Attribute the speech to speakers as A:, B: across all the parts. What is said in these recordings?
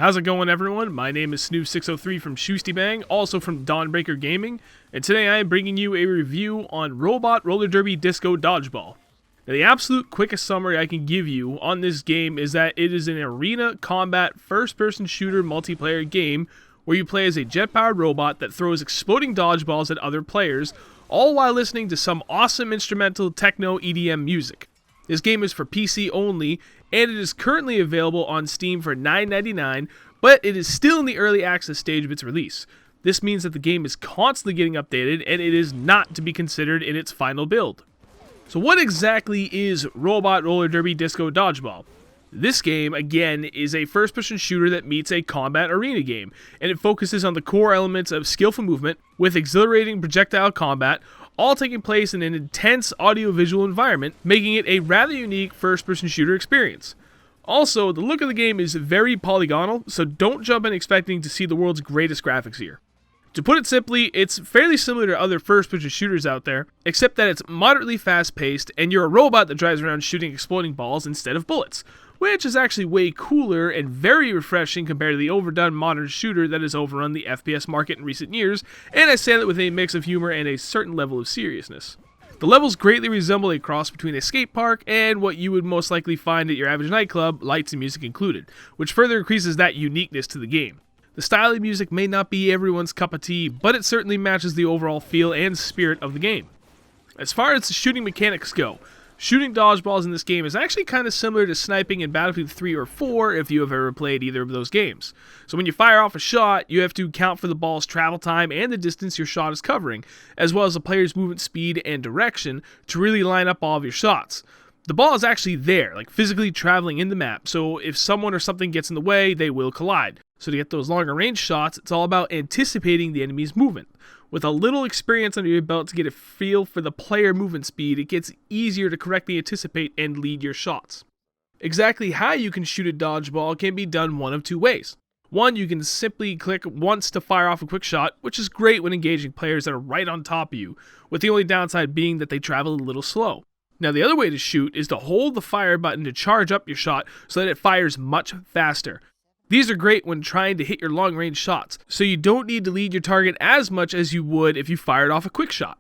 A: How's it going, everyone? My name is Snoop603 from Shustybang, also from Dawnbreaker Gaming, and today I am bringing you a review on Robot Roller Derby Disco Dodgeball. Now, the absolute quickest summary I can give you on this game is that it is an arena combat first-person shooter multiplayer game where you play as a jet-powered robot that throws exploding dodgeballs at other players, all while listening to some awesome instrumental techno EDM music. This game is for PC only, and it is currently available on Steam for $9.99, but it is still in the early access stage of its release. This means that the game is constantly getting updated, and it is not to be considered in its final build. So what exactly is Robot Roller Derby Disco Dodgeball? This game, again, is a first-person shooter that meets a combat arena game, and it focuses on the core elements of skillful movement with exhilarating projectile combat, all taking place in an intense audio-visual environment, making it a rather unique first-person shooter experience. Also, the look of the game is very polygonal, so don't jump in expecting to see the world's greatest graphics here. To put it simply, it's fairly similar to other first-person shooters out there, except that it's moderately fast-paced, and you're a robot that drives around shooting exploding balls instead of bullets, which is actually way cooler and very refreshing compared to the overdone modern shooter that has overrun the FPS market in recent years, and I say that with a mix of humor and a certain level of seriousness. The levels greatly resemble a cross between a skate park and what you would most likely find at your average nightclub, lights and music included, which further increases that uniqueness to the game. The style of music may not be everyone's cup of tea, but it certainly matches the overall feel and spirit of the game. As far as the shooting mechanics go, shooting dodgeballs in this game is actually kind of similar to sniping in Battlefield 3 or 4 if you have ever played either of those games. So when you fire off a shot, you have to account for the ball's travel time and the distance your shot is covering, as well as the player's movement speed and direction to really line up all of your shots. The ball is actually there, like physically traveling in the map, so if someone or something gets in the way, they will collide. So to get those longer range shots, it's all about anticipating the enemy's movement. With a little experience under your belt to get a feel for the player movement speed, it gets easier to correctly anticipate and lead your shots. Exactly how you can shoot a dodgeball can be done one of two ways. One, you can simply click once to fire off a quick shot, which is great when engaging players that are right on top of you, with the only downside being that they travel a little slow. Now the other way to shoot is to hold the fire button to charge up your shot so that it fires much faster. These are great when trying to hit your long-range shots, so you don't need to lead your target as much as you would if you fired off a quick shot.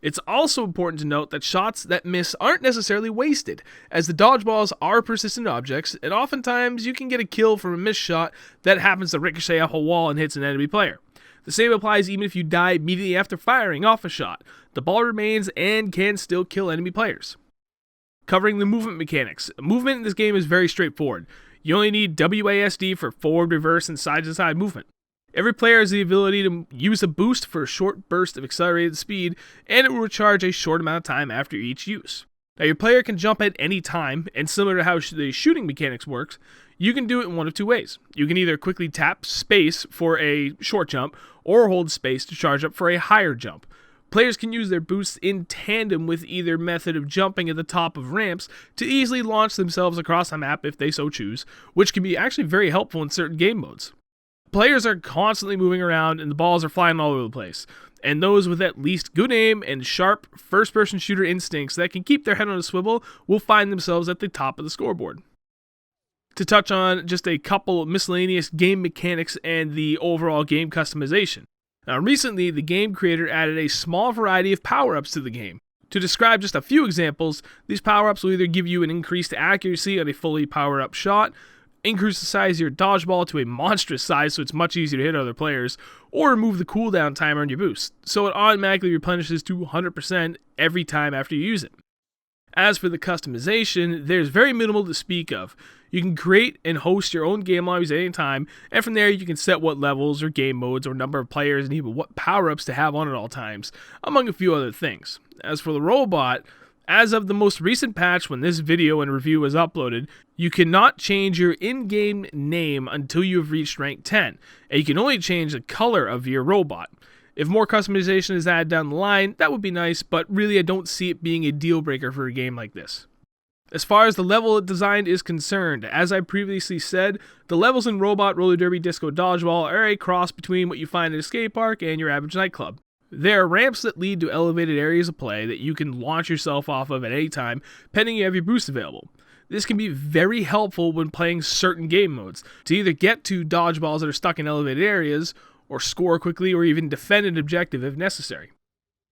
A: It's also important to note that shots that miss aren't necessarily wasted, as the dodgeballs are persistent objects, and oftentimes you can get a kill from a missed shot that happens to ricochet off a wall and hits an enemy player. The same applies even if you die immediately after firing off a shot. The ball remains and can still kill enemy players. Covering the movement mechanics. Movement in this game is very straightforward. You only need WASD for forward, reverse, and side-to-side movement. Every player has the ability to use a boost for a short burst of accelerated speed, and it will recharge a short amount of time after each use. Now, your player can jump at any time, and similar to how the shooting mechanics works, you can do it in one of two ways. You can either quickly tap space for a short jump, or hold space to charge up for a higher jump. Players can use their boosts in tandem with either method of jumping at the top of ramps to easily launch themselves across a map if they so choose, which can be actually very helpful in certain game modes. Players are constantly moving around and the balls are flying all over the place, and those with at least good aim and sharp first-person shooter instincts that can keep their head on a swivel will find themselves at the top of the scoreboard. To touch on just a couple miscellaneous game mechanics and the overall game customization. Now, recently, the game creator added a small variety of power-ups to the game. To describe just a few examples, these power-ups will either give you an increased accuracy on a fully powered-up shot, increase the size of your dodgeball to a monstrous size so it's much easier to hit other players, or remove the cooldown timer on your boost, so it automatically replenishes to 100% every time after you use it. As for the customization, there's very minimal to speak of. You can create and host your own game lobbies at any time, and from there you can set what levels or game modes or number of players and even what power-ups to have on at all times, among a few other things. As for the robot, as of the most recent patch when this video and review was uploaded, you cannot change your in-game name until you have reached rank 10, and you can only change the color of your robot. If more customization is added down the line, that would be nice, but really I don't see it being a deal breaker for a game like this. As far as the level design is concerned, as I previously said, the levels in Robot Roller Derby Disco Dodgeball are a cross between what you find at a skate park and your average nightclub. There are ramps that lead to elevated areas of play that you can launch yourself off of at any time, pending you have your boost available. This can be very helpful when playing certain game modes, to either get to dodgeballs that are stuck in elevated areas, or score quickly, or even defend an objective if necessary.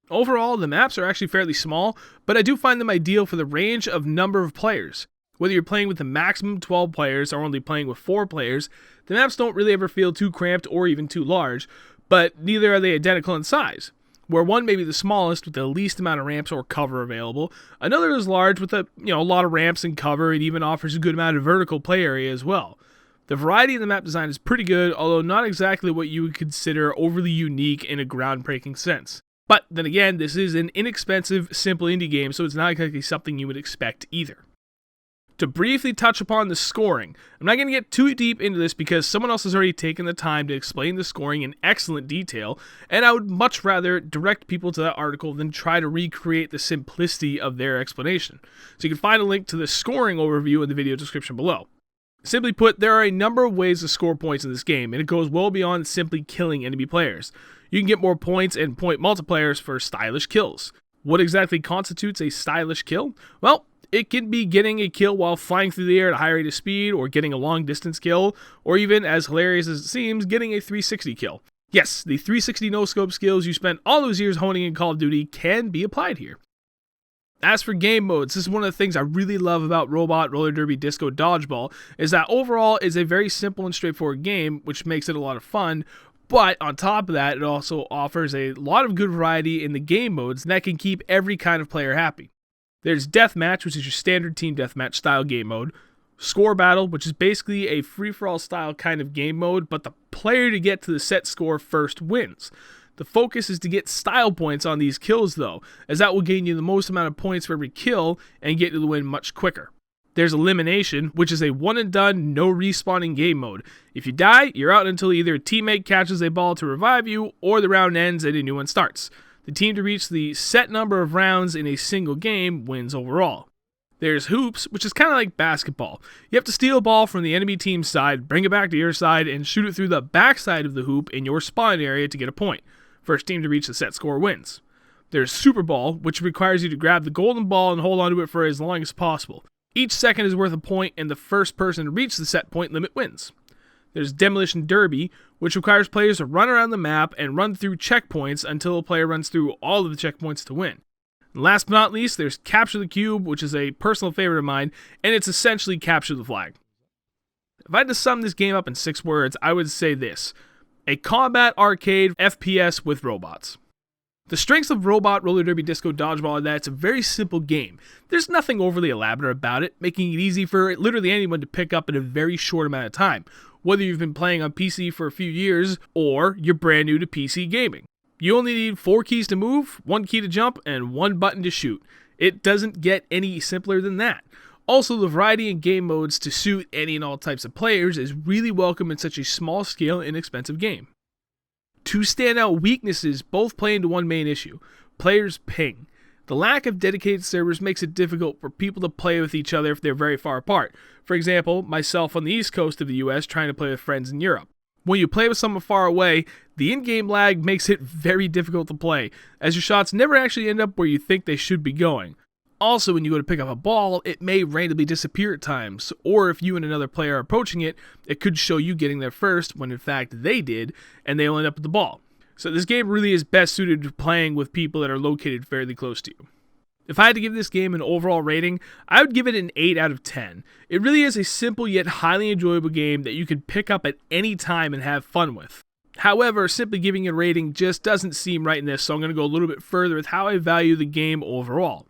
A: Overall, the maps are actually fairly small, but I do find them ideal for the range of number of players. Whether you're playing with the maximum 12 players or only playing with 4 players, the maps don't really ever feel too cramped or even too large, but neither are they identical in size. Where one may be the smallest with the least amount of ramps or cover available, another is large with a lot of ramps and cover, and even offers a good amount of vertical play area as well. The variety in the map design is pretty good, although not exactly what you would consider overly unique in a groundbreaking sense. But then again, this is an inexpensive, simple indie game, so it's not exactly something you would expect either. To briefly touch upon the scoring, I'm not going to get too deep into this because someone else has already taken the time to explain the scoring in excellent detail, and I would much rather direct people to that article than try to recreate the simplicity of their explanation. So you can find a link to the scoring overview in the video description below. Simply put, there are a number of ways to score points in this game, and it goes well beyond simply killing enemy players. You can get more points and point multipliers for stylish kills. What exactly constitutes a stylish kill? Well, it can be getting a kill while flying through the air at a high rate of speed, or getting a long distance kill, or even, as hilarious as it seems, getting a 360 kill. Yes, the 360 no-scope skills you spent all those years honing in Call of Duty can be applied here. As for game modes, this is one of the things I really love about Robot, Roller Derby, Disco, Dodgeball, is that overall it's a very simple and straightforward game, which makes it a lot of fun, but on top of that, it also offers a lot of good variety in the game modes that can keep every kind of player happy. There's Deathmatch, which is your standard team deathmatch style game mode. Score Battle, which is basically a free-for-all style kind of game mode, but the player to get to the set score first wins. The focus is to get style points on these kills though, as that will gain you the most amount of points for every kill and get you the win much quicker. There's Elimination, which is a one and done, no respawning game mode. If you die, you're out until either a teammate catches a ball to revive you, or the round ends and a new one starts. The team to reach the set number of rounds in a single game wins overall. There's Hoops, which is kind of like basketball. You have to steal a ball from the enemy team's side, bring it back to your side, and shoot it through the backside of the hoop in your spawn area to get a point. First team to reach the set score wins. There's Super Ball, which requires you to grab the golden ball and hold onto it for as long as possible. Each second is worth a point, and the first person to reach the set point limit wins. There's Demolition Derby, which requires players to run around the map and run through checkpoints until a player runs through all of the checkpoints to win. And last but not least, there's Capture the Cube, which is a personal favorite of mine, and it's essentially Capture the Flag. If I had to sum this game up in 6 words, I would say this: a combat arcade FPS with robots. The strengths of Robot, Roller Derby, Disco, Dodgeball are that it's a very simple game. There's nothing overly elaborate about it, making it easy for literally anyone to pick up in a very short amount of time, whether you've been playing on PC for a few years or you're brand new to PC gaming. You only need 4 keys to move, 1 key to jump, and 1 button to shoot. It doesn't get any simpler than that. Also, the variety in game modes to suit any and all types of players is really welcome in such a small-scale, inexpensive game. 2 standout weaknesses both play into one main issue: players' ping. The lack of dedicated servers makes it difficult for people to play with each other if they're very far apart. For example, myself on the east coast of the US trying to play with friends in Europe. When you play with someone far away, the in-game lag makes it very difficult to play, as your shots never actually end up where you think they should be going. Also, when you go to pick up a ball, it may randomly disappear at times, or if you and another player are approaching it, it could show you getting there first when in fact they did, and they'll end up with the ball. So this game really is best suited to playing with people that are located fairly close to you. If I had to give this game an overall rating, I would give it an 8 out of 10. It really is a simple yet highly enjoyable game that you can pick up at any time and have fun with. However, simply giving a rating just doesn't seem right in this, so I'm going to go a little bit further with how I value the game overall.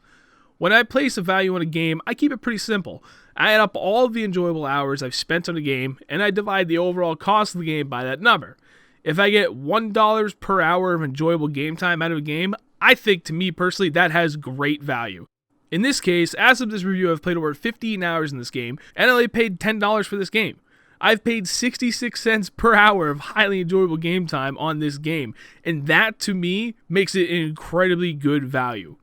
A: When I place a value on a game, I keep it pretty simple. I add up all of the enjoyable hours I've spent on a game, and I divide the overall cost of the game by that number. If I get $1 per hour of enjoyable game time out of a game, I think, to me personally, that has great value. In this case, as of this review, I've played over 15 hours in this game, and I only paid $10 for this game. I've paid 66 cents per hour of highly enjoyable game time on this game, and that, to me, makes it an incredibly good value.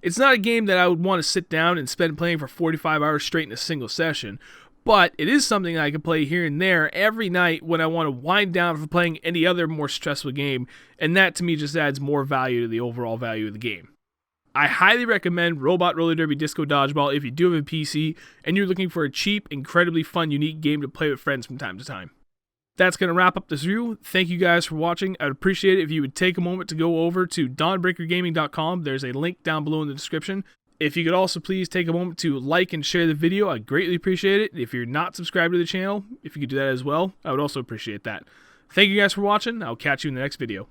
A: It's not a game that I would want to sit down and spend playing for 45 hours straight in a single session, but it is something I can play here and there every night when I want to wind down from playing any other more stressful game, and that to me just adds more value to the overall value of the game. I highly recommend Robot Roller Derby Disco Dodgeball if you do have a PC and you're looking for a cheap, incredibly fun, unique game to play with friends from time to time. That's going to wrap up this review. Thank you guys for watching. I'd appreciate it if you would take a moment to go over to dawnbreakergaming.com. There's a link down below in the description. If you could also please take a moment to like and share the video, I'd greatly appreciate it. If you're not subscribed to the channel, if you could do that as well, I would also appreciate that. Thank you guys for watching. I'll catch you in the next video.